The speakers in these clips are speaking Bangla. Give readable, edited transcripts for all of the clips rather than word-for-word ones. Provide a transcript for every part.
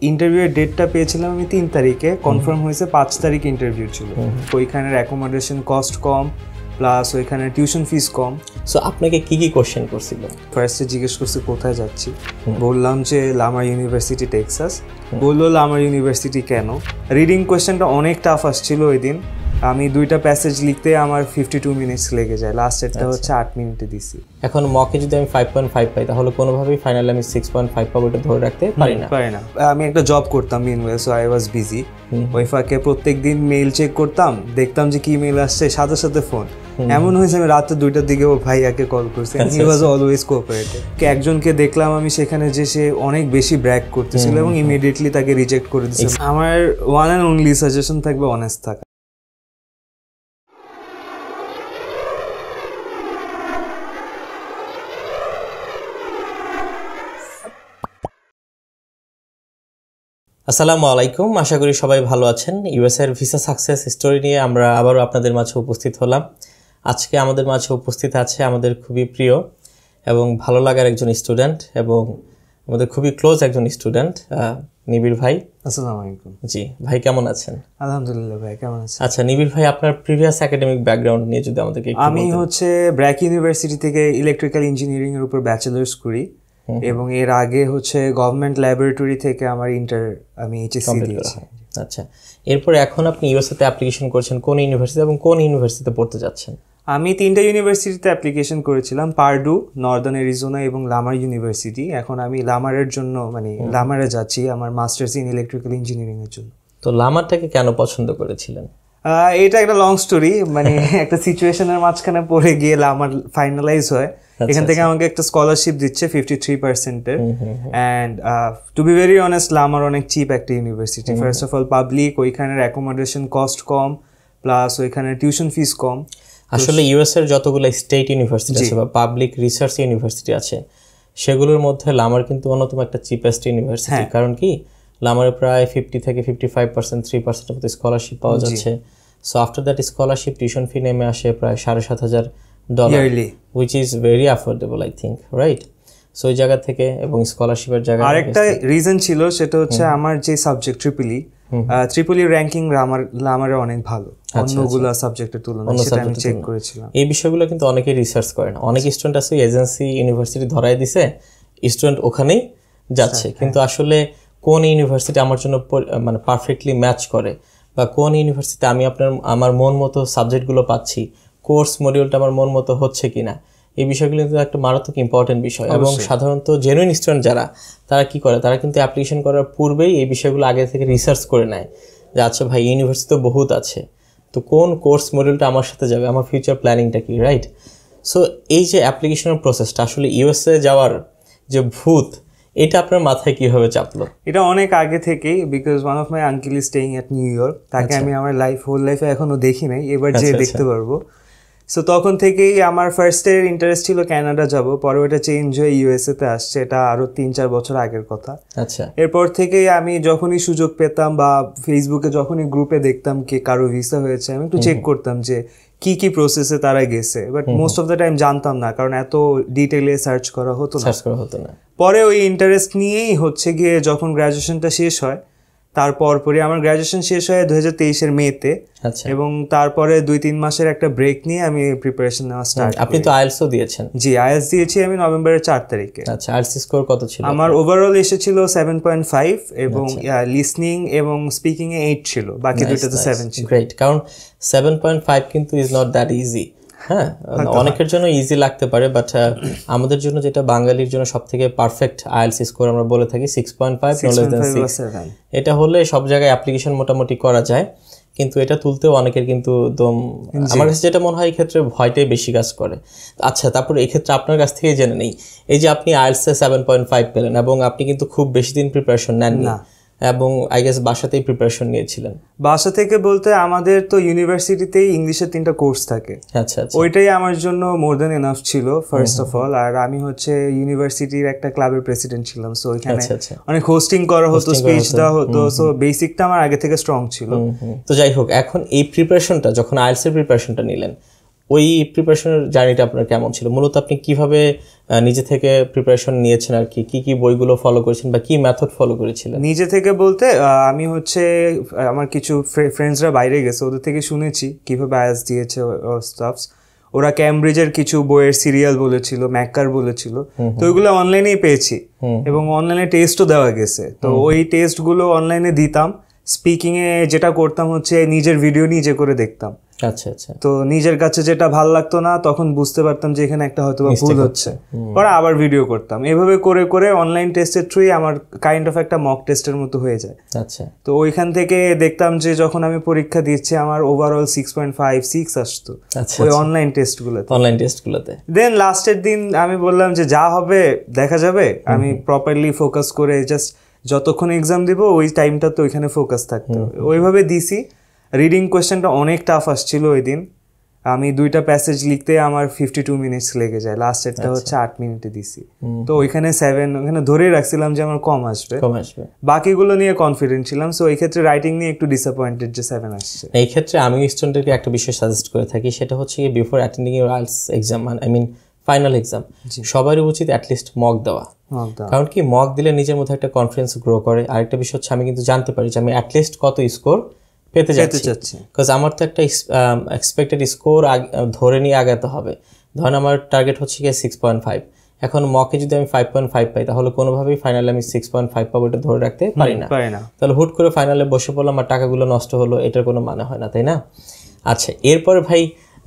ইন্টারভিউয়ের ডেটটা পেয়েছিলাম আমি 3 তারিখে, কনফার্ম হয়েছে 5 তারিখ ইন্টারভিউ ছিল। ওইখানের অ্যাকোমোডেশন কস্ট কম, প্লাস ওইখানে টিউশন ফিস কম। সো আপনাকে কি কি কোশ্চেন করছিল? ফার্স্টে জিজ্ঞেস করছি কোথায় যাচ্ছি, বললাম যে লামার ইউনিভার্সিটি টেক্সাস। বললো লামার ইউনিভার্সিটি কেন। রিডিং কোয়েশ্চেনটা অনেক টাফ আসছিল ওই দিন। আমি 2টা প্যাসেজ লিখতে আমার 52 মিনিটস লেগে যায়, লাস্টেরটা হচ্ছে 8 মিনিটে দিছি। এখন মকে যদি আমি 5.5 পাই তাহলে কোনোভাবেই ফাইনালি আমি 6.5 পাবো এটা ধরে রাখতে পারি না। আমি একটা জব করতাম মিনওয়েল, সো আই ওয়াজ বিজি। ওই ফাঁকে প্রত্যেকদিন মেইল চেক করতাম, দেখতাম যে কি মেইল আসছে, সাথে সাথে ফোন। এমন হয়েছে আমি রাতে 2টার দিকে ও ভাইয়াকে কল করছি, হি ওয়াজ অলওয়েজ কোঅপারেটিভ। একজনকে দেখলাম আমি সেখানে যে সে অনেক বেশি ব্র্যাগ করতেছিল এবং ইমিডিয়েটলি তাকে রিজেক্ট করে দিয়েছে। আমার ওয়ান অ্যান্ড অনলি সাজেশন থাকবে অনেস্ট থাকা। আসসালামু আলাইকুম, আশা করি সবাই ভালো আছেন। ইউএসএর ভিসা সাকসেস স্টোরি নিয়ে আমরা আবারও আপনাদের মাঝে উপস্থিত হলাম। আজকে আমাদের মাঝে উপস্থিত আছে আমাদের খুবই প্রিয় এবং ভালো লাগার একজন স্টুডেন্ট এবং আমাদের খুবই ক্লোজ একজন স্টুডেন্ট, নিবিড় ভাই। আসসালামু আলাইকুম। জি ভাই, কেমন আছেন? আলহামদুলিল্লাহ ভাই, কেমন আছেন? আচ্ছা নিবিড় ভাই, আপনার প্রিভিয়াস একাডেমিক ব্যাকগ্রাউন্ড নিয়ে যদি আমাদেরকে একটু বলতেন। আমি হচ্ছে ব্র্যাক ইউনিভার্সিটি থেকে ইলেকট্রিক্যাল ইঞ্জিনিয়ারিং এর উপর ব্যাচেলার্স করি এবং এর আগে হচ্ছে গভর্নমেন্ট ল্যাবরেটরি থেকে আমার আমি এইচএসসি দিয়েছি। আচ্ছা, এরপর এখন আপনি ইউএসএতে অ্যাপ্লিকেশন করেছেন কোন ইউনিভার্সিটি এবং কোন ইউনিভার্সিটিতে পড়তে যাচ্ছেন? আমি 3টা ইউনিভার্সিটিতে অ্যাপ্লিকেশন করেছিলাম, পার্ডু, নর্দার্ন অ্যারিজোনা এবং লামার ইউনিভার্সিটি। এখন আমি লামারের জন্য লামারে যাচ্ছি আমার মাস্টার্স ইন ইলেকট্রিক্যাল ইঞ্জিনিয়ারিং এর জন্য। তো লামারটাকে কেন পছন্দ করেছিলেন? এটা একটা লং স্টোরি, একটা সিচুয়েশনের মাঝখানে পড়ে গিয়ে লামার ফাইনালাইজ হয়। এখান থেকে আমাকে একটা স্কলারশিপ দিচ্ছে 53%-এর। And to be very honest, Lamar অনেক চিপ একটা university. First of all public, ওইখানের অ্যাকোমোডেশন কস্ট কম, প্লাস ওইখানে টিউশন ফিস কম। আসলে ইউএস এর যতগুলো স্টেট ইউনিভার্সিটি আছে বা পাবলিক রিসার্চ ইউনিভার্সিটি আছে সেগুলোর মধ্যে লামার কিন্তু অন্যতম একটা চিপেস্ট ইউনিভার্সিটি। কারণ কি, লামারে প্রায় 50 থেকে 55%, 3% মতো স্কলারশিপ পাওয়া যাচ্ছে। So after that scholarship tuition fee নেমে আসে প্রায় $7,500, which is very affordable I think, right? So ওই জায়গা থেকে এবং স্কলারশিপের জায়গা আরেকটা রিজন ছিল, সেটা হচ্ছে আমার যে সাবজেক্ট ট্রিপলি র্যাঙ্কিং লামারে অনেক ভালো অন্যগুলো সাবজেক্টের তুলনায়, সেটা আমি চেক করেছিলাম। এই বিষয়গুলো কিন্তু অনেকেই রিসার্চ করে না। অনেক স্টুডেন্ট আছে এজেন্সি ইউনিভার্সিটি ধরাই দিছে, স্টুডেন্ট ওখানেই যাচ্ছে, কিন্তু আসলে কোন ইউনিভার্সিটি আমার জন্য পারফেক্টলি ম্যাচ করে বা কোন ইউনিভার্সিটিতে আমি আমার মন মতো সাবজেক্টগুলো পাচ্ছি, কোর্স মডিউলটা আমার মন মতো হচ্ছে কিনা, এই বিষয়গুলো কিন্তু একটা মারাত্মক ইম্পর্টেন্ট বিষয়। এবং সাধারণত জেনুইন স্টুডেন্ট যারা, তারা কি করে, তারা কিন্তু অ্যাপ্লিকেশন করার পূর্বেই এই বিষয়গুলো আগে থেকে রিসার্চ করে নেয় যে আচ্ছা ভাই ইউনিভার্সিটি তো বহুত আছে, তো কোন কোর্স মডিউলটা আমার সাথে যাবে, আমার ফিউচার প্ল্যানিংটা কি, রাইট? সো এই যে অ্যাপ্লিকেশনের প্রসেসটা, আসলে ইউএসএ যাওয়ার যে ভূত, এটা আপনার মাথায় কিভাবে চাপলো? এটা অনেক আগে থেকেই, because one of my uncle is staying at new York. তাকে আমি আমার হোল লাইফে এখনো দেখি নাই, এবার যে দেখতে পারবো। সো তখন থেকেই আমার ফার্স্টের ইন্টারেস্ট ছিল ক্যানাডা যাব, পরে ওটা চেঞ্জ হয়ে ইউএসএ তে আসছে। এটা আরো 3-4 বছর আগের কথা। আচ্ছা, এরপর থেকেই আমি যখনই সুযোগ পেতাম বা ফেসবুকে যখনই গ্রুপে দেখতাম কি কারো ভিসা হয়েছে, আমি একটু চেক করতাম যে কি কি প্রসেসে তারা গেছে। But most of the time জানতাম না, কারণ এত ডিটেইলে সার্চ করা হতো না। পরে ওই ইন্টারেস্ট নিয়েই হচ্ছে গিয়ে যখন গ্র্যাজুয়েশনটা শেষ হয়, তারপরই আমার গ্র্যাজুয়েশন শেষ হয় 2023-এর মেতে, এবং তারপরে 2-3 মাসের একটা ব্রেক নিয়ে আমি প্রিপারেশন নেওয়া স্টার্ট। আপনি তো আইএলটিএসও দিয়েছেন? জি, আইএলটিএস দিয়েছি আমি নভেম্বরের 4 তারিখে। আচ্ছা, আইএলটিএস স্কোর কত ছিল? আমার ওভারঅল এসেছিল 7.5 এবং লিসনিং এবং স্পিকিং এ 8 ছিল, বাকি দুটোতে 7 ছিল। গ্রেট, কারণ 7.5 কিন্তু ইজ নট দ্যাট ইজি। হ্যাঁ, অনেকের জন্য ইজি লাগতে পারে, বাট আমাদের জন্য, যেটা বাঙালির জন্য সবথেকে পারফেক্ট আইএলটিএস স্কোর আমরা বলে থাকি 6.5, no less than 6। এটা হলে সব জায়গায় অ্যাপ্লিকেশন মোটামুটি করা যায়, কিন্তু এটা তুলতেও অনেকের কিন্তু আমার কাছে যেটা মনে হয় এই ক্ষেত্রে ভয়টাই বেশি কাজ করে। আচ্ছা, তারপরে এই ক্ষেত্রে আপনার কাছ থেকে জেনে নেই, এই যে আপনি আইএলটিএস 7.5 পেলেন এবং আপনি কিন্তু খুব বেশি দিন প্রিপারেশন নেননি এবং আই গেস বাসাতেই প্রিপারেশন নিয়েছিলেন। বাসা থেকে বলতে আমাদের তো ইউনিভার্সিটিতেই ইংলিশের 3টা কোর্স থাকে। আচ্ছা, ওইটাই আমার জন্য মোর দ্যান এনাফ ছিল ফার্স্ট অফ অল। আর আমি হচ্ছে ইউনিভার্সিটির একটা ক্লাবের প্রেসিডেন্ট ছিলাম, সো ওইখানে অনেক হোস্টিং করা হতো, স্পিচ দেওয়া হতো, সো বেসিকটা আমার আগে থেকে স্ট্রং ছিল। তো যাই হোক, এখন এই প্রিপারেশনটা, যখন আইএলটিএস এর প্রিপারেশনটা নিলেন, ওই প্রিপারেশনের জার্নিটা আপনার কেমন ছিল? মূলত আপনি কিভাবে নিজে থেকে প্রিপারেশন নিয়েছেন আর কি কি বইগুলো ফলো করেছেন বা কি মেথড ফলো করেছিলেন? নিজে থেকে বলতে আমি হচ্ছে আমার কিছু ফ্রেন্ডসরা বাইরে গেছে, ওদের থেকে শুনেছি কিভাবে আইএলটিএস দিয়েছে স্টাফস। ওরা ক্যামব্রিজের কিছু বইয়ের সিরিয়াল বলেছিল, ম্যাকার বলেছিল, তো ওইগুলো অনলাইনেই পেয়েছি এবং অনলাইনে টেস্টও দেওয়া গেছে। তো ওই টেস্টগুলো অনলাইনে দিতাম। স্পিকিং এ যেটা করতাম হচ্ছে নিজের ভিডিও নিজে করে দেখতাম। আচ্ছা আচ্ছা। তো নিজের কাছে যেটা ভালো লাগতো না তখন বুঝতে পারতাম যে এখানে একটা হয়তো ভুল হচ্ছে, পরে আবার ভিডিও করতাম। এভাবে করে করে অনলাইন টেস্টের থ্রুই আমার কাইন্ড অফ একটা মক টেস্টের মতো হয়ে যায়। আচ্ছা। তো ওইখান থেকে দেখতাম যে যখন আমি পরীক্ষা দিচ্ছি আমার ওভারঅল 6.56 আসতো ওই অনলাইন টেস্টগুলোতে। দেন লাস্টের দিন আমি বললাম যে যা হবে দেখা যাবে, আমি প্রপারলি ফোকাস করে জাস্ট যতক্ষণ এক্সাম দিব ওই টাইমটা তো ওইখানে ফোকাস থাকতো, ওইভাবে দিছি। রিডিং কোয়েশ্চেনটা অনেক টাফ আসছিল ওই দিন। আমি 2টা প্যাসেজ লিখতে আমার 52 মিনিটস লেগে যায়, লাস্টেরটা হচ্ছে 8 মিনিটে দিছি। তো ওইখানে 7 ওখানে ধরেই রাখছিলাম যে আমার কম আসবে, বাকিগুলো নিয়ে কনফিডেন্ট ছিলাম। সো এই ক্ষেত্রে রাইটিং নিয়ে একটু ডিসঅ্যাপয়েন্টেড যে 7 আসছে। এই ক্ষেত্রে আমি স্টুডেন্টদেরকে একটা বিষয় সাজেস্ট করে থাকি, সেটা হচ্ছে before attending your IELTS exam, I mean final exam, সবারই উচিত অ্যাটলিস্ট মক দেওয়া। কারণ কি মক দিলে নিজের মধ্যে একটা কনফিডেন্স গ্রো করে। আরেকটা বিষয় হচ্ছে আমি কিন্তু জানতে পারি যে আমি অ্যাটলিস্ট কত স্কোর পেতে যাচ্ছি, বিকজ আমার তো একটা এক্সপেক্টেড স্কোর ধরে নিয়ে আগাতে হবে। ধরেন আমার টার্গেট হচ্ছে গিয়ে 6.5, এখন মকে যদি আমি 5.5 পাই তাহলে কোনোভাবেই ফাইনালে আমি 6.5 পাবো এটা ধরে রাখতে পারি না। তাহলে হুট করে ফাইনালে বসে পড়লাম আর টাকাগুলো নষ্ট হলো, এটার কোনো মানে হয় না, তাই না? আচ্ছা, এরপরে ভাই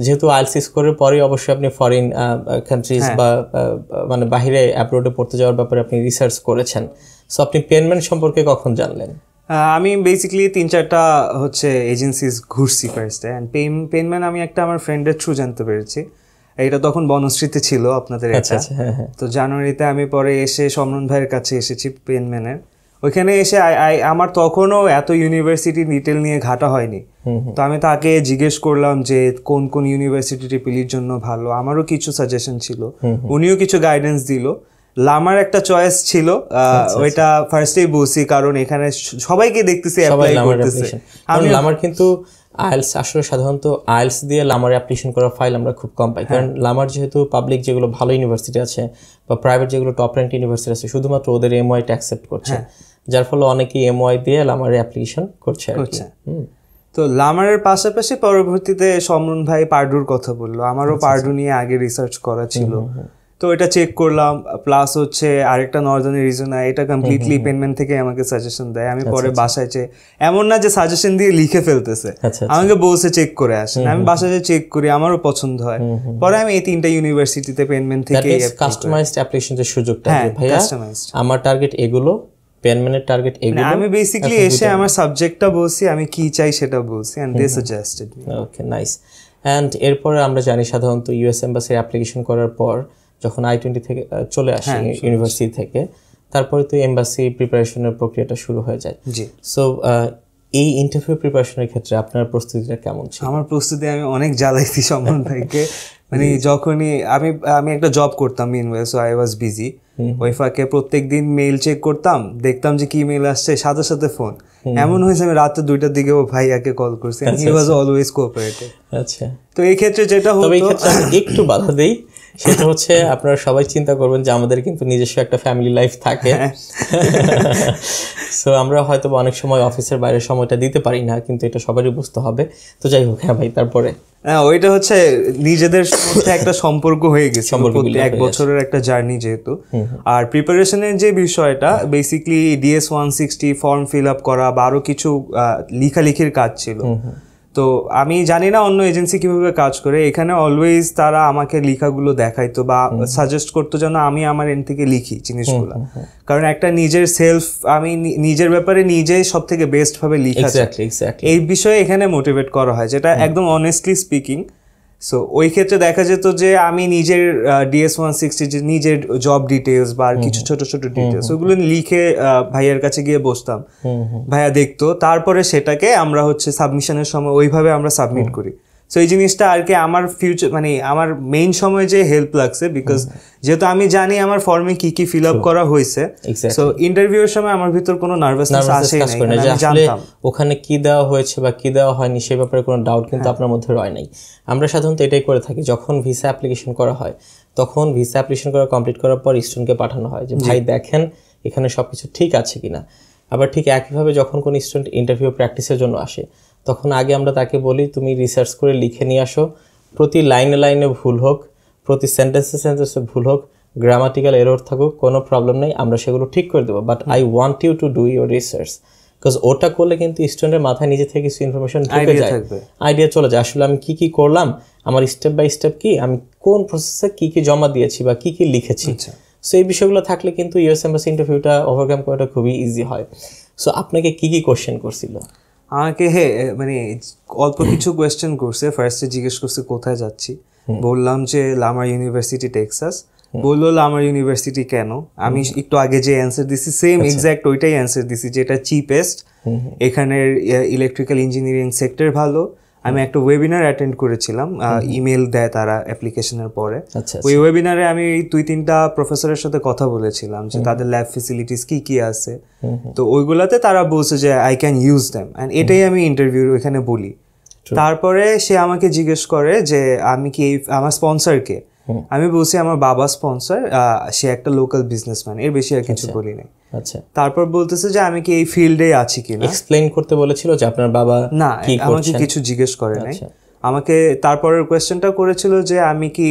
যেহেতু আইএলটিএস স্কোরের পরেই অবশ্যই আপনি ফরেন কান্ট্রিজ বা মানে বাহিরে অ্যাব্রোডে পড়তে যাওয়ার ব্যাপারে আপনি রিসার্চ করেছেন, সো আপনি পেনম্যান সম্পর্কে কখন জানলেন? আমি বেসিক্যালি 3-4টা হচ্ছে এজেন্সিস ঘুরছি ফার্স্টে, অ্যান্ড পেনম্যান আমি একটা আমার ফ্রেন্ডের থ্রু জানতে পেরেছি। এটা তখন বনশ্রীতে ছিল আপনাদের এটা। তো জানুয়ারিতে আমি পরে এসে সমরণ ভাইয়ের কাছে এসেছি পেনম্যানের। ওইখানে এসে আমার তখনও এত ইউনিভার্সিটি ডিটেল নিয়ে ঘাটা হয়নি। তো আমি তাকে জিজ্ঞেস করলাম যে কোন কোন ইউনিভার্সিটি টিপিলির জন্য ভালো, আমারও কিছু সাজেশন ছিল, উনিও কিছু গাইডেন্স দিল। লামার একটা চয়েস ছিল, ওইটা ফার্স্টেই বলছি কারণ এখানে সবাইকে দেখতেছি অ্যাপ্লাই করতেছে। আমি লামার কিন্তু আইএলটিএস আসলে সাধারণত আইএলটিএস দিয়ে লামার অ্যাপ্লিকেশন করার ফাইল আমরা খুব কম পাই, কারণ লামার যেহেতু পাবলিক যেগুলো ভালো ইউনিভার্সিটি আছে বা প্রাইভেট যেগুলো টপ র্যাঙ্ক ইউনিভার্সিটি আছে শুধুমাত্র ওদের এমওআইটা অ্যাকসেপ্ট করছে, যার ফলে অনেকেই এমওআই দিয়ে লামার অ্যাপ্লিকেশন করছে আর কি। তো লামারের পাশাপাশি পরবর্তীতে সমরণ ভাই পার্ডুর কথা বললো, আমারও পার্ডু নিয়ে আগে রিসার্চ করা ছিল, তো এটা চেক করলাম। প্লাস হচ্ছে আরেকটা নর্দার্ন রিজনা, এটা কমপ্লিটলি পেনম্যান থেকে আমাকে সাজেশন দেয়। আমি পরে বাসায় এমন না যে সাজেশন দিয়ে লিখে ফেলতেছে, আমাকে বলছে চেক করে আসেন, আমি বাসায় চেক করি, আমারও পছন্দ হয়। পরে আমি এই 3টা ইউনিভার্সিটিতে পেনম্যান থেকে কাস্টমাইজড অ্যাপ্লিকেশনের সুযোগটা ভাইয়া আমার টার্গেট এগুলো, পেনম্যানের টার্গেট এগুলো। আমি বেসিক্যালি এসে আমার সাবজেক্টটা বলছি, আমি কি চাই সেটা বলছি, and they suggested me. Okay, nice. And এরপরে আমরা জানি সাধারণত ইউএস এমবাসির অ্যাপ্লিকেশন করার পর যখন I-20 থেকে চলে আসে ইউনিভার্সিটি থেকে, তারপরে তো এমবাসি প্রিপারেশনের প্রক্রিয়াটা শুরু হয়ে যায়। সো এই ইন্টারভিউ প্রিপারেশনের ক্ষেত্রে আপনার প্রস্তুতিটা কেমন ছিল? আমার প্রস্তুতি আমি অনেক জ্বালাইছি সমরণ ভাইকে, মানে যখনই আমি একটা জব করতাম মিনওয়েল, সো আই ওয়াজ বিজি। ওই ফাঁকে প্রত্যেক দিন মেইল চেক করতাম, দেখতাম যে কি মেইল আসছে, সাথে সাথে ফোন। এমন হয়েছে আমি রাতে 2টার দিকে ও ভাইয়াকে কল করছি, হি ওয়াজ অলওয়েজ কোঅপারেটিভ। আচ্ছা, তো এই ক্ষেত্রে যেটা হতো, এই ক্ষেত্রে একটু বাধা দেই, সেটা হচ্ছে আপনারা সবাই চিন্তা করবেন যে আমাদের কিন্তু নিজস্ব একটা ফ্যামিলি লাইফ থাকে, সো আমরা হয়তো অনেক সময় অফিসের বাইরের সময়টা দিতে পারি না, কিন্তু এটা সবারই বুঝতে হবে। তো যাই হোক, হ্যাঁ ভাই, তারপরে ওইটা হচ্ছে নিজেদের মধ্যে একটা সম্পর্ক হয়ে গেছে, 1 বছরের একটা জার্নি যেহেতু। আর প্রিপারেশনের যে বিষয়টা, basically DS 160 form fill up করা বা আরো কিছু লেখালেখির কাজ ছিল। তো আমি জানি না অন্য এজেন্সি কিভাবে কাজ করে, এখানে অলওয়েজ তারা আমাকে লেখাগুলো দেখাইতো বা সাজেস্ট করতো যেন আমি আমার এন্ড থেকে লিখি জিনিসগুলো, কারণ একটা নিজের সেলফ, আমি নিজের ব্যাপারে নিজে সব থেকে বেস্ট ভাবে লিখা, এই বিষয়ে এখানে মোটিভেট করা হয়, যেটা একদম অনেস্টলি স্পিকিং। সো ওই ক্ষেত্রে দেখা যেত যে আমি নিজের DS 160 যে নিজের জব ডিটেলস বা কিছু ছোট ছোট ডিটেলস ওগুলো লিখে ভাইয়ের কাছে গিয়ে বসতাম, ভাইয়া দেখতো, তারপরে সেটাকে আমরা হচ্ছে সাবমিশনের সময় ওইভাবে আমরা সাবমিট করি। সো এই জিনিসটা আর কি আমার ফিউচার মানে আমার মেইন সময় যে হেল্প লাগছে, বিকজ যেহেতু আমি জানি আমার ফর্মে কি কি ফিল আপ করা হয়েছে, সো ইন্টারভিউর সময় আমার ভিতর কোনো নার্ভাসনেস আসেই নাই, আমি জানতাম ওখানে কি দেওয়া হয়েছে বা কি দেওয়া হয়নি সে ব্যাপারে কোনো ডাউট কিন্তু আপনার মধ্যে রয় নাই। আমরা সাধারণত এটাই করে থাকি, যখন ভিসা অ্যাপ্লিকেশন করা হয় তখন ভিসা অ্যাপ্লিকেশন করা কমপ্লিট করার পর স্টুডেন্টকে পাঠানো হয় যে ভাই দেখেন এখানে সবকিছু ঠিক আছে কিনা। আবার ঠিক একইভাবে যখন কোনো স্টুডেন্ট ইন্টারভিউ প্র্যাকটিসের জন্য আসে তখন আগে আমরা তাকে বলি তুমি রিসার্চ করে লিখে নিয়ে আসো, প্রতি লাইনে লাইনে ভুল হোক, প্রতি সেন্টেন্সে ভুল হোক, গ্রামাটিক্যাল এরর থাকুক, কোনো প্রবলেম নেই, আমরা সেগুলো ঠিক করে দেবো, but I want you to do your research. Because ওটা করলে কিন্তু স্টুডেন্টের মাথায় নিজে থেকে কিছু ইনফরমেশন ঢুকে যায়, আইডিয়া চলে যায় আসলে আমি কি কি করলাম, আমার স্টেপ বাই স্টেপ কি, আমি কোন প্রসেসে কি কি জমা দিয়েছি বা কি কি লিখেছি। সো এই বিষয়গুলো থাকলে কিন্তু ইউএস এম্বাসি ইন্টারভিউটা ওভারকাম করাটা খুবই ইজি হয়। সো আপনাকে কি কি কোশ্চেন করছিল? আমাকে মানে অল্প কিছু কোয়েশ্চেন করছে। ফার্স্টে জিজ্ঞেস করছে কোথায় যাচ্ছি, বললাম যে লামার ইউনিভার্সিটি টেক্সাস। বললো লামার ইউনিভার্সিটি কেন, আমি একটু আগে যে অ্যান্সার দিছি সেম এক্স্যাক্ট ওইটাই অ্যান্সার দিছি, যেটা চিপেস্ট, এখানের ইলেকট্রিক্যাল ইঞ্জিনিয়ারিং সেক্টর ভালো। আমি একটা ওয়েবিনার অ্যাটেন্ড করেছিলাম, ইমেল দেয় তারা অ্যাপ্লিকেশনের পরে। ওই ওয়েবিনারে আমি 2-3টা প্রফেসরের সাথে কথা বলেছিলাম যে তাদের ল্যাব ফেসিলিটিস কি কি আছে, তো ওইগুলাতে তারা বলছে যে I can use them, and এটাই আমি ইন্টারভিউ এখানে বলি। তারপরে সে আমাকে জিজ্ঞেস করে যে আমি কি আমার স্পন্সরকে, আমি বলছি আমার বাবা স্পন্সর, সে একটা লোকাল বিজনেসম্যান, এর বেশি আর কিছু বলি নাই। আচ্ছা, তারপর বলতেছে যে আমি কি এই ফিল্ডে আছি কিনা, এক্সপ্লেইন করতে বলেছিল যে আপনার বাবা না, আমাকে কিছু জিজ্ঞেস করে নাই। আমাকে তারপরের কোয়েশ্চেনটা করেছিল যে আমি কি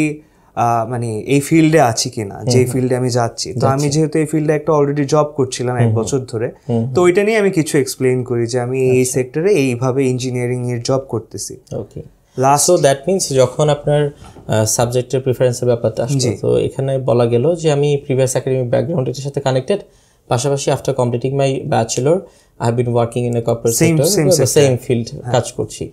মানে এই ফিল্ডে আছি কিনা, যে ফিল্ডে আমি যাচ্ছি। তো আমি যেহেতু এই ফিল্ডে একটা অলরেডি জব করছিলাম 1 বছর ধরে, তো ওইটা নিয়ে আমি কিছু এক্সপ্লেইন করি যে আমি এই সেক্টরে এইভাবে ইঞ্জিনিয়ারিং এর জব করতেছি। ওকে, সো দ্যাট মিনস যখন আপনার সাবজেক্টের প্রিফারেন্সের ব্যাপারটা আসছে, তো এখানে বলা গেল যে আমি প্রিভিয়াস একাডেমিক ব্যাকগ্রাউন্ডের সাথে কানেক্টেড, পাশাপাশি after completing my bachelor I have been working in a corporate sector, same field কাজ করছি,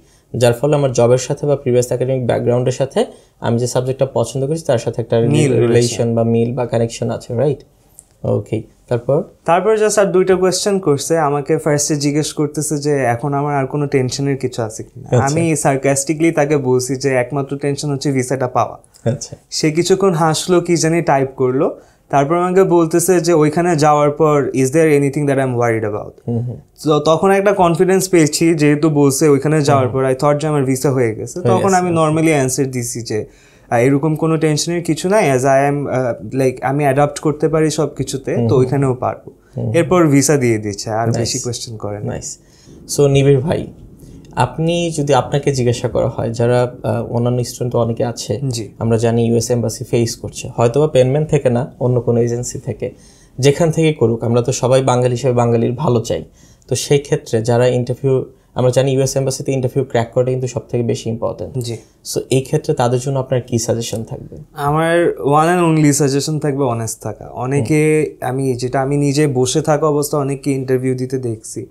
যার ফলে আমার জবের সাথে বা প্রিভিয়াস একাডেমিক ব্যাকগ্রাউন্ডের সাথে আমি যে সাবজেক্টটা পছন্দ করছি তার সাথে একটা রিলেশন বা মিল বা কানেকশন আছে, রাইট? ওকে, তারপর জাস্ট আর 2টা কোয়েশ্চেন করছে। আমাকে ফার্স্টে জিজ্ঞেস করতেছে যে এখন আমার আর কোনো টেনশনের কিছু আছে কিনা। আমি সার্কাস্টিকলি তাকে বলছি যে একমাত্র টেনশন হচ্ছে ভিসাটা পাওয়া। সে কিছুক্ষণ হাসলো, কি জানি টাইপ করলো, তারপর আমাকে বলতেছে যে ওইখানে যাওয়ার পর is there anything that I am worried about. তো তখন একটা কনফিডেন্স পেয়েছি, যেহেতু বলছে ওইখানে যাওয়ার পর আই থট যে আমার ভিসা হয়ে গেছে। তখন আমি নর্মালি অ্যান্সার দিছি যে এরকম কোনো টেনশনের কিছু নাই, অ্যাজ আই এম লাইক আমি অ্যাডাপ্ট করতে পারি সব কিছুতে, তো ওইখানেও পারবো। এরপর ভিসা দিয়ে দিচ্ছে, আর বেশি কোয়েশ্চেন করে না। সো নিবিড় ভাই, আপনি যদি আপনাকে জিজ্ঞাসা করা হয়, যারা অন্যান্য স্টুডেন্ট অনেকে আছে আমরা জানি ইউএস এম্বাসি ফেস করছে, হয়তোবা পেনম্যান থেকে না, অন্য কোনো এজেন্সি থেকে, যেখান থেকে করুক, আমরা তো সবাই বাঙালি হিসেবে বাঙালির ভালো চাই। তো সেই ক্ষেত্রে যারা ইন্টারভিউ, আমরা জানি ইউএস এম্বাসিতে ইন্টারভিউ ক্র্যাক করাটা কিন্তু সব থেকে বেশি ইম্পর্টেন্ট। জি, সো এই ক্ষেত্রে তাদের জন্য আপনার কি সাজেশন থাকবে? আমার ওয়ান অ্যান্ড অনলি সাজেশন থাকবে অনেস্ট থাকা। অনেকে আমি নিজে বসে থাকা অবস্থা অনেককে ইন্টারভিউ দিতে দেখছি,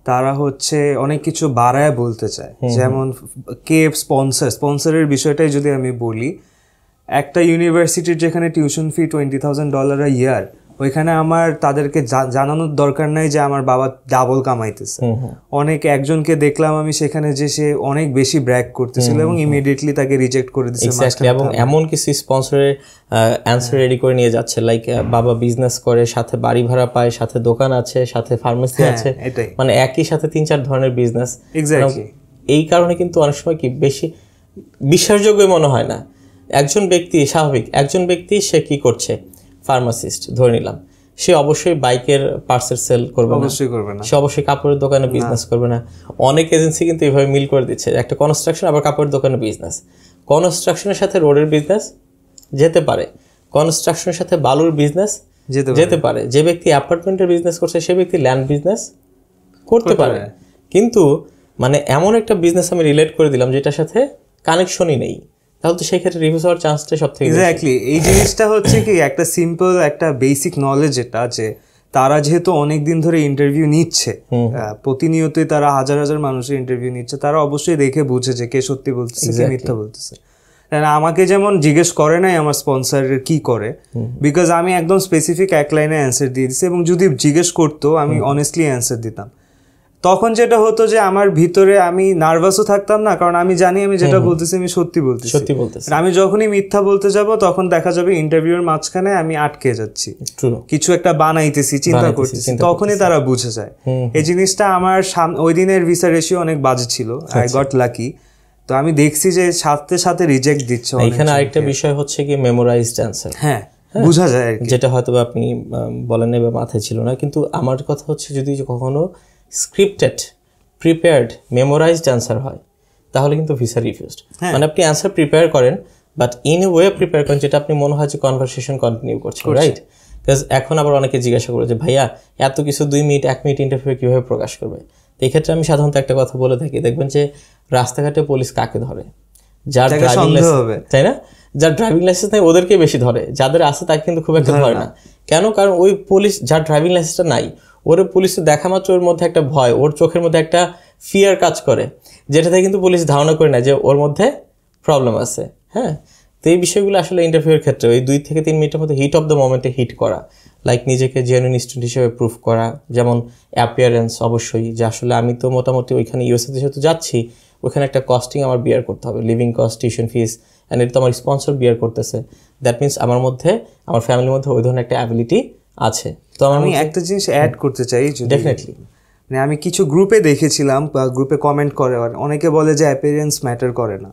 তারা হচ্ছে অনেক কিছু বাড়ায় বলতে চায়। যেমন কে স্পন্সরের বিষয়টাই যদি আমি বলি, একটা ইউনিভার্সিটির যেখানে টিউশন ফি $20,000 a ইয়ার, ওইখানে আমার তাদেরকে জানানোর দরকার নাই যে আমার বাবা ডাবল কামাইতেছে। একজনকে দেখলাম আমি সেখানে যে সে অনেক বেশি ব্র্যাগ করতেছিল এবং ইমিডিয়েটলি তাকে রিজেক্ট করে দিয়েছে। এবং এমন কিছু স্পন্সরের অ্যান্সার রেডি করে নিয়ে যাচ্ছে, লাইক বাবা বিজনেস করে, সাথে বাড়ি ভাড়া পায়, সাথে দোকান আছে, সাথে ফার্মেসি আছে, মানে একই সাথে 3-4 ধরনের বিজনেস। এই কারণে কিন্তু অনেক সময় কি বেশি বিশ্বাসযোগ্য মনে হয় না। একজন ব্যক্তি সে কি করছে, ফার্মাসিস্ট ধরে নিলাম, সে অবশ্যই বাইকের পার্টসের সেল করবে না, সে অবশ্যই কাপড়ের দোকানে বিজনেস করবে না। অনেক এজেন্সি কিন্তু এইভাবে মিল করে দিচ্ছে, একটা কনস্ট্রাকশন আবার কাপড়ের দোকানে বিজনেস, কনস্ট্রাকশনের সাথে রোডের বিজনেস যেতে পারে, কনস্ট্রাকশনের সাথে বালুর বিজনেস যেতে পারে। যে ব্যক্তি অ্যাপার্টমেন্টের বিজনেস করছে সে ব্যক্তি ল্যান্ড বিজনেস করতে পারে। কিন্তু মানে এমন একটা বিজনেস আমি রিলেট করে দিলাম যেটার সাথে কানেকশনই নেই, তাহলে তো সেই ক্ষেত্রে রিভিউজ হওয়ার চান্সটা সব থেকে এক্স্যাক্টলি। এই জিনিসটা হচ্ছে কি একটা সিম্পল একটা বেসিক নলেজ, এটা যে তারা যেহেতু অনেক দিন ধরে ইন্টারভিউ নিচ্ছে, প্রতিনিয়তই তারা হাজার হাজার মানুষের ইন্টারভিউ নিচ্ছে, তারা অবশ্যই দেখে বুঝে যে কে সত্যি বলতেছে কে মিথ্যা বলতেছে। আমাকে যেমন জিজ্ঞেস করে নাই আমার স্পন্সরের কি করে, বিকজ আমি একদম স্পেসিফিক এক লাইনে অ্যান্সার দিয়ে দিচ্ছি, এবং যদি জিজ্ঞেস করতো আমি অনেস্টলি অ্যান্সার দিতাম। তখন যেটা হতো যে আমার ভিতরে আমি নার্ভাসও থাকতাম না, কারণ আমি জানি আমি যেটা বলতেছি আমি সত্যি বলতেছি। আমি যখনই মিথ্যা বলতে যাব তখন দেখা যাবে ইন্টারভিউর মাঝখানে আমি আটকে যাচ্ছি, কিছু একটা বানাইতেছি, চিন্তা করতেছি, তখনই তারা বুঝে যায়। এই জিনিসটা আমার ওই দিনের ভিসা রেশিও অনেক বাজে ছিল, আই গট লাকি। তো আমি দেখছি যে সাথে সাথে রিজেক্ট দিচ্ছে। এখানে আরেকটা বিষয় হচ্ছে কি মেমোরাইজড অ্যান্সার, হ্যাঁ বোঝা যায়, যেটা হয়তো আপনি বলেন বা মাথায় ছিল না। কিন্তু আমার কথা হচ্ছে যদি কখনো স্ক্রিপ্টেড, প্রিপেয়ার্ড, মেমোরাইজড অ্যান্সার হয় তাহলে কিন্তু ভিসা রিফিউজড। মানে আপনি অ্যান্সার প্রিপেয়ার করেন but in a way prepare করেন যেটা আপনি মনে হয় যে কনভারসেশন কন্টিনিউ করছেন, রাইট? বিকজ এখন আবার অনেকে জিজ্ঞাসা করে যে ভাইয়া এত কিছু 2 মিনিট 1 মিনিট ইন্টারভিউ কীভাবে প্রকাশ করবে? তো এই ক্ষেত্রে আমি সাধারণত একটা কথা বলে থাকি, দেখবেন যে রাস্তাঘাটে পুলিশ কাকে ধরে? যার ড্রাইভিং লাইসেন্স, তাই না? যার ড্রাইভিং লাইসেন্স নাই ওদেরকে বেশি ধরে, যাদের আছে তাকে কিন্তু খুব একটা ধরে না। কেন? কারণ ওই পুলিশ যার ড্রাইভিং লাইসেন্সটা নাই, ওর পুলিশ দেখা মাত্র ওর মধ্যে একটা ভয়, ওর চোখের মধ্যে একটা ফিয়ার কাজ করে, যেটাতে কিন্তু পুলিশ ধারণা করে না যে ওর মধ্যে প্রবলেম আছে। হ্যাঁ, তো এই বিষয়গুলো আসলে ইন্টারভিউর ক্ষেত্রে ওই 2 থেকে 3 মিনিটের মধ্যে হিট অফ দ্য মোমেন্টে হিট করা, লাইক নিজেকে জেনুইন স্টুডেন্ট হিসেবে প্রুফ করা, যেমন অ্যাপিয়ারেন্স অবশ্যই, যে আসলে আমি তো মোটামুটি ওইখানে ইউএসএতে যেহেতু যাচ্ছি ওইখানে একটা কস্টিং আমার বিয়ার করতে হবে, living cost, tuition fees, and এটা তো আমার স্পন্সর বিয়ার করতেছে। দ্যাট মিনস আমার মধ্যে, আমার ফ্যামিলির মধ্যে ওই ধরনের একটা অ্যাবিলিটি আছে। তো আমি একটা জিনিস অ্যাড করতে চাই, ডেফিনেটলি। মানে আমি কিছু গ্রুপে দেখেছিলাম বা গ্রুপে কমেন্ট করে অনেকে বলে যে অ্যাপিয়ারেন্স ম্যাটার করে না,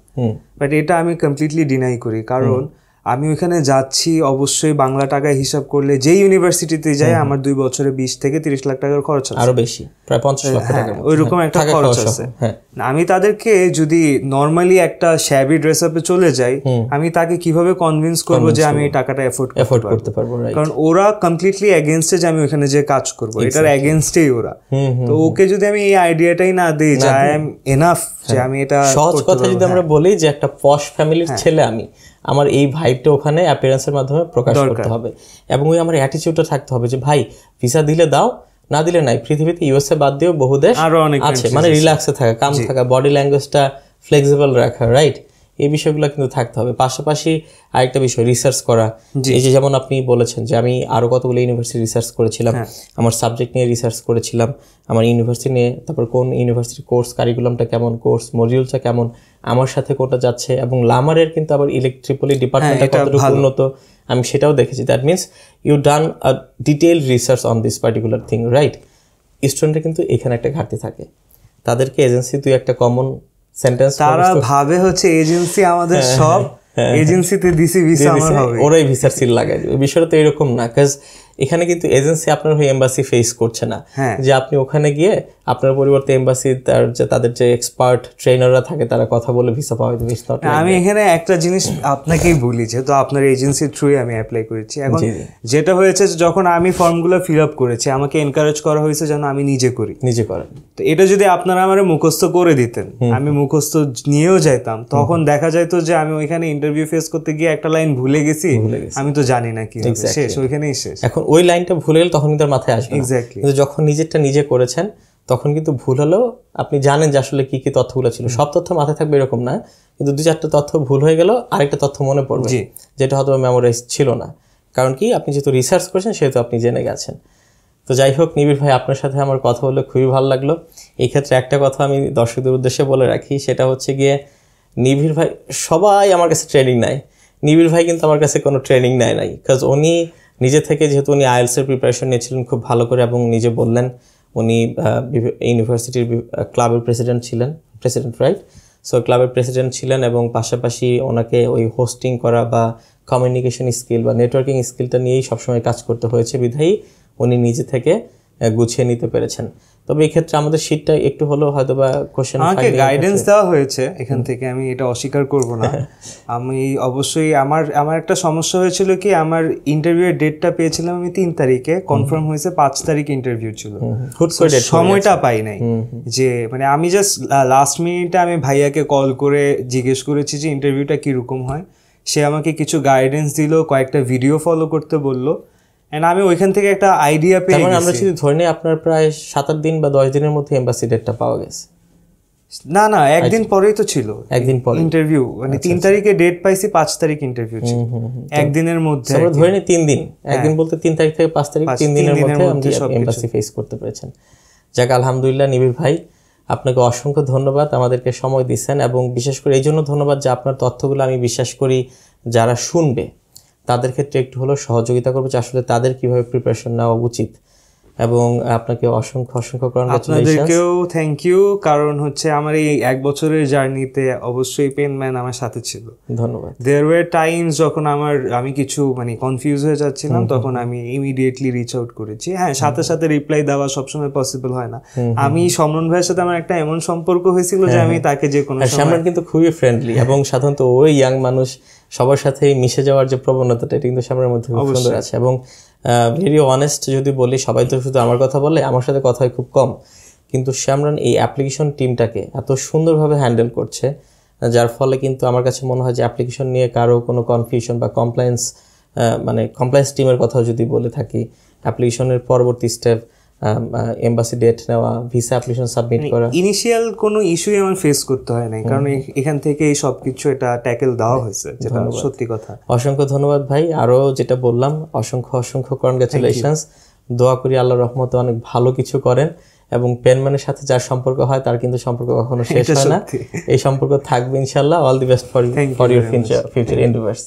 বাট এটা আমি কমপ্লিটলি ডিনাই করি। কারণ আমি ওইখানে যাচ্ছি অবশ্যই বাংলা টাকায় হিসাব করলে যেই ইউনিভার্সিটিতে যাই আমার 2 বছরে 20 থেকে 30 লাখ টাকার খরচ আছে, আরো বেশি, প্রায় 50 লক্ষ টাকা ওইরকম একটা খরচ আছে। আমি তাদেরকে যদি নর্মালি একটা শ্যাবি ড্রেস আপে চলে যাই, আমি তাকে কিভাবে কনভিন্স করবো যে আমি এই টাকাটা এফোর্ড করতে পারবো? কারণ ওরা কমপ্লিটলি এগেইনস্টে যে আমি ওখানে যে কাজ করবো, এটার এগেইনস্টেই ওরা। তো ওকে যদি আমি এই আইডিয়াটাই না দিই যে আই এম এনাফ, যে আমি এটা, সহজ কথা যদি আমরা বলি যে একটা পশ ফ্যামিলির ছেলে আমি, আমার এই ভাইবটা ওখানে অ্যাপিয়ারেন্সের মাধ্যমে প্রকাশ করতে হবে, এবং ওই আমার অ্যাটিটিউডটা থাকতে হবে যে ভাই ভিসা দিলে দাও, না দিলে নাই। পৃথিবীতে ইউএসএ বাদ দিয়েও বহু দেশ আছে, মানে রিল্যাক্সে থাকা, কাম থাকা, বডি ল্যাঙ্গুয়েজটা ফ্লেক্সিবল রাখা, রাইট? এই বিষয়গুলো কিন্তু থাকতে হবে। পাশাপাশি আরেকটা বিষয় রিসার্চ করা, এই যে যেমন আপনি বলেছেন যে আমি আরও কতগুলো ইউনিভার্সিটি রিসার্চ করেছিলাম, আমার সাবজেক্ট নিয়ে রিসার্চ করেছিলাম, আমার ইউনিভার্সিটি নিয়ে, তারপর কোন ইউনিভার্সিটির কোর্স কারিকুলামটা কেমন, কোর্স মডিউলটা কেমন, আমার সাথে কোনটা যাচ্ছে, এবং লামারের কিন্তু আবার ইলেকট্রিপলি ডিপার্টমেন্টটা কতটুকু উন্নত আমি সেটাও দেখেছি। That means you done a detail research on this particular thing, right? স্টুডেন্টের কিন্তু এখানে একটা ঘাটতি থাকে, তাদেরকে এজেন্সি তুই একটা কমন সেন্টেন্স, তারা ভাবে হচ্ছে এজেন্সি আমাদের সব, এজেন্সিতে দিছি ভিসা আমার হবে, ওরাই ভিসার সিল লাগাই দিবে। বিষয়টা তো এরকম না, কাজ এখানে কিন্তু এজেন্সি আপনার হয়ে এমবাসি ফেস করছে না, যে আপনি ওখানে গিয়ে আপনার পরিবর্তে এমবাসি তাদের যে এক্সপার্ট ট্রেনাররা থাকে তারা কথা বলে ভিসা পাওয়া যাবে। আমি এখানে একটা জিনিস আপনাকেই বলি, যেহেতু আপনার এজেন্সির থ্রুই আমি অ্যাপ্লাই করেছি, এখন যেটা হয়েছে যখন আমি ফর্মগুলো ফিল আপ করেছি আমাকে এনকারেজ করা হয়েছে যেন আমি নিজে করি, নিজে করেন। তো এটা যদি আপনারা আমার মুখস্থ করে দিতেন, আমি মুখস্থ নিয়েও যাইতাম, তখন দেখা যাইতো যে আমি ওইখানে ইন্টারভিউ ফেস করতে গিয়ে একটা লাইন ভুলে গেছি, আমি তো জানি না কি শেষ, ওইখানেই শেষ। এখন ওই লাইনটা ভুলে গেলে তখন কিন্তু মাথায় আসবে, কিন্তু যখন নিজেরটা নিজে করেছেন তখন কিন্তু ভুল হলেও আপনি জানেন যে আসলে কি কি তথ্যগুলো ছিল। সব তথ্য মাথায় থাকবে এরকম না, কিন্তু 2-4টা তথ্য ভুল হয়ে গেল, আরেকটা তথ্য মনে পড়বে যেটা হয়তো মেমোরাইজ ছিল না। কারণ কি, আপনি যেহেতু রিসার্চ করেছেন সেহেতু আপনি জেনে গেছেন। তো যাই হোক নিবিড় ভাই, আপনার সাথে আমার কথা বলে খুবই ভালো লাগলো। এই ক্ষেত্রে একটা কথা আমি দর্শকদের উদ্দেশ্যে বলে রাখি, সেটা হচ্ছে গিয়ে নিবিড় ভাই, সবাই আমার কাছে ট্রেনিং নেয়, নিবিড় ভাই কিন্তু আমার কাছে কোনো ট্রেনিং নেয় নাই। কাজ উনি নিজে থেকে, যেহেতু উনি আইএলসের প্রিপারেশন নিয়েছিলেন খুব ভালো করে, এবং নিজে বললেন উনি ইউনিভার্সিটির ক্লাবের প্রেসিডেন্ট ছিলেন, প্রেসিডেন্ট, রাইট? সো ক্লাবের প্রেসিডেন্ট ছিলেন, এবং পাশাপাশি ওনাকে ওই হোস্টিং করা বা কমিউনিকেশন স্কিল বা নেটওয়ার্কিং স্কিলটা নিয়েই সবসময় কাজ করতে হয়েছে, বিধায়ী উনি নিজে থেকে গুছিয়ে নিতে পেরেছেন। তবে এই ক্ষেত্রে আমাদের শীটটা একটু হলেও হয়তো বা কোশ্চেন, আমাকে গাইডেন্স দেওয়া হয়েছে এখান থেকে, আমি এটা অস্বীকার করব না। আমি অবশ্যই আমার একটা সমস্যা হয়েছিল কি, আমার ইন্টারভিউয়ের ডেটটা পেয়েছিলাম আমি 3 তারিখে, কনফার্ম হয়েছে 5 তারিখ ইন্টারভিউ ছিল, সময়টা পাই নাই। যে মানে আমি জাস্ট লাস্ট মিনিটে আমি ভাইয়াকে কল করে জিজ্ঞেস করেছি যে ইন্টারভিউটা কীরকম হয়, সে আমাকে কিছু গাইডেন্স দিল, কয়েকটা ভিডিও ফলো করতে বললো, এন্ড আমি ওইখান থেকে একটা আইডিয়া পেয়ে গেছি। আমরা যদি ধরে নিই আপনার প্রায় 7-8 দিন বা 10 দিনের মধ্যে এমবাসি ডেটটা পাওয়া গেছে। না না, একদিন পরেই তো ছিল, একদিন পরে ইন্টারভিউ, মানে 3 তারিখে ডেট পাইছি, 5 তারিখ ইন্টারভিউ ছিল, একদিনের মধ্যে। আমরা ধরে নিই 3 দিন, একদিন বলতে 3 তারিখ থেকে 5 তারিখ, 3 দিনের মধ্যে আপনি এমবাসি ফেস করতে পেরেছেন। যাক আলহামদুলিল্লাহ নিবিড় ভাই, আপনাকে অসংখ্য ধন্যবাদ, আমাদেরকে সময় দিচ্ছেন, এবং বিশেষ করে এই জন্য ধন্যবাদ যে আপনার তথ্যগুলো আমি বিশ্বাস করি যারা শুনবে তাদের ক্ষেত্রে একটু হলেও সহযোগিতা করবে যে আসলে তাদের কিভাবে প্রিপারেশন নেওয়া উচিত। এবং আপনাকে অসংখ্য অসংখ্য কংগ্রাচুলেশন। আপনাদেরকেও থ্যাংক ইউ, কারণ হচ্ছে আমার এই 1 বছরের জার্নিতে অবশ্যই পেনম্যান আমার সাথে ছিল। ধন্যবাদ। দেয়ার ওয়ার টাইমস যখন আমি কিছু মানে কনফিউজ হয়ে যাচ্ছিলাম, তখন আমি ইমিডিয়েটলি রিচ আউট করেছি। হ্যাঁ, সাথে সাথে রিপ্লাই দেওয়া সবসময় পসিবল হয় না। আমি সমরণ ভাইয়ের সাথে আমার একটা এমন সম্পর্ক হয়েছিল যে আমি তাকে যে কোনো সময়, সমরণ কিন্তু খুবই ফ্রেন্ডলি এবং সাধারণত ওই ইয়াং মানুষ সবার সাথে মিশে যাওয়ার যে প্রবণতাটা এটা কিন্তু সমরণের মধ্যে খুব সুন্দর আছে। এবং ভেরি অনেস্ট যদি বলি, সবাই তো শুধু আমার কথা বলে, আমার সাথে কথা হয় খুব কম, কিন্তু সমরণ এই অ্যাপ্লিকেশন টিমটাকে এত সুন্দরভাবে হ্যান্ডেল করছে, যার ফলে কিন্তু আমার কাছে মনে হয় যে অ্যাপ্লিকেশন নিয়ে কারো কোনো কনফিউশন বা কমপ্লায়েন্স টিমের কথা যদি বলে থাকি, অ্যাপ্লিকেশনের পরবর্তী স্টেপ এমবাসি ডেট নেওয়া, ভিসা অ্যাপ্লিকেশন সাবমিট করা, ইনিশিয়াল কোনো ইস্যুই আমার ফেস করতে হয় নাই, কারণ এখান থেকে এই সবকিছু এটা ট্যাকেল দেওয়া হয়েছে, যেটা সত্যি কথা। অসংখ্য ধন্যবাদ ভাই। আরো যেটা বললাম, অসংখ্য অসংখ্য কনগ্রাচুলেশনস। দোয়া করি আল্লাহর রহমতে অনেক ভালো কিছু করেন, এবং পেনম্যানের সাথে যার সম্পর্ক হয় তার কিন্তু সম্পর্ক কখনো শেষ হয় না, এই সম্পর্ক থাকবে ইনশাআল্লাহ। All the best for your future এন্ডিভার্স।